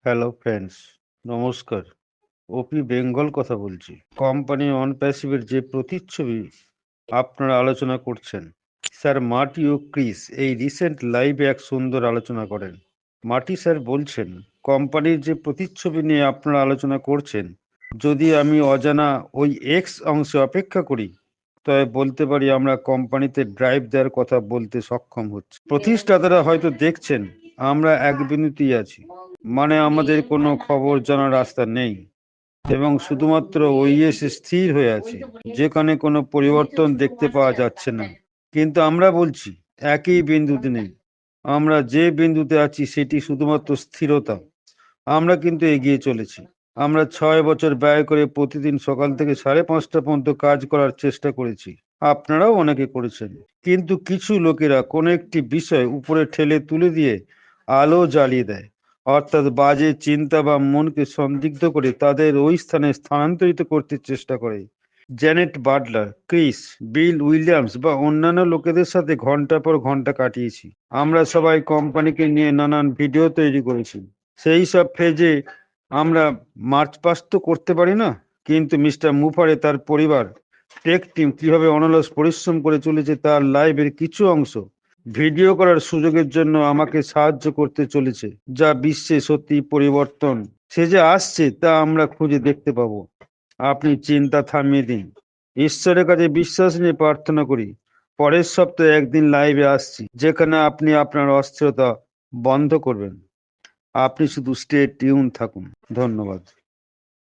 Hello friends, নমস্কার। ওপি বেঙ্গল কথা বলছি। কোম্পানি অন প্যাসিভের যে প্রতিচ্ছবি আপনারা আলোচনা করছেন, স্যার মার্টি ও ক্রিস এই রিসেন্ট লাইভে এক সুন্দর আলোচনা করেন। মার্টি স্যার বলছেন, কোম্পানির যে প্রতিচ্ছবি নিয়ে আপনারা আলোচনা করছেন, যদি আমি অজানা ওই এক্স অংশে অপেক্ষা করি, তবে বলতে পারি আমরা কোম্পানিতে ড্রাইভ দেওয়ার কথা বলতে সক্ষম হচ্ছি। প্রতিষ্ঠাতারা হয়তো দেখছেন আমরা এক বিন্দুতেই আছি, মানে আমাদের কোনো খবর জানার রাস্তা নেই এবং শুধুমাত্র ওইএসে স্থির হয়ে আছে, যেখানে কোনো পরিবর্তন দেখতে পাওয়া যাচ্ছে না। কিন্তু আমরা বলছি একই বিন্দুতে নেই, আমরা যে বিন্দুতে আছি সেটি শুধুমাত্র স্থিরতা। আমরা কিন্তু এগিয়ে চলেছি। আমরা 6 বছর ব্যয় করে প্রতিদিন সকাল থেকে 5:30 পর্যন্ত কাজ করার চেষ্টা করেছি, আপনারাও অনেকে করেছেন। কিন্তু কিছু লোকেরা কোনো একটি বিষয় উপরে ঠেলে তুলে দিয়ে আলো জ্বালিয়ে দেয়, অর্থাৎ বাজে চিন্তা বা মনকে সন্দিগ্ধ করে তাদের ওই স্থানে স্থানান্তরিত করতে চেষ্টা করে। জ্যানেট বাটলার, ক্রিস, বিল উইলিয়ামস বা অন্যান্য লোকেদের সাথে ঘন্টা পর ঘন্টা কাটিয়েছি। আমরা সবাই কোম্পানিকে নিয়ে নানান ভিডিও তৈরি করেছি। সেই সব ফেজে আমরা মার্চ পাস তো করতে পারি না, কিন্তু মিস্টার মুফারে তার পরিবার টেক টিম কিভাবে অনলস পরিশ্রম করে চলেছে তার লাইভের কিছু অংশ ভিডিও করার সুযোগের জন্য আমাকে সাহায্য করতে চলেছে, যা বিশ্বে সত্যি পরিবর্তন সে যে আসছে তা আমরা খুঁজে দেখতে পাবো। আপনি চিন্তা থামিয়ে দিন, ঈশ্বরের কাছে বিশ্বাস নিয়ে প্রার্থনা করি। পরের সপ্তাহে একদিন লাইভে আসছি, যেখানে আপনি আপনার অস্থিরতা বন্ধ করবেন। আপনি শুধু স্টে টিউন থাকুন। ধন্যবাদ।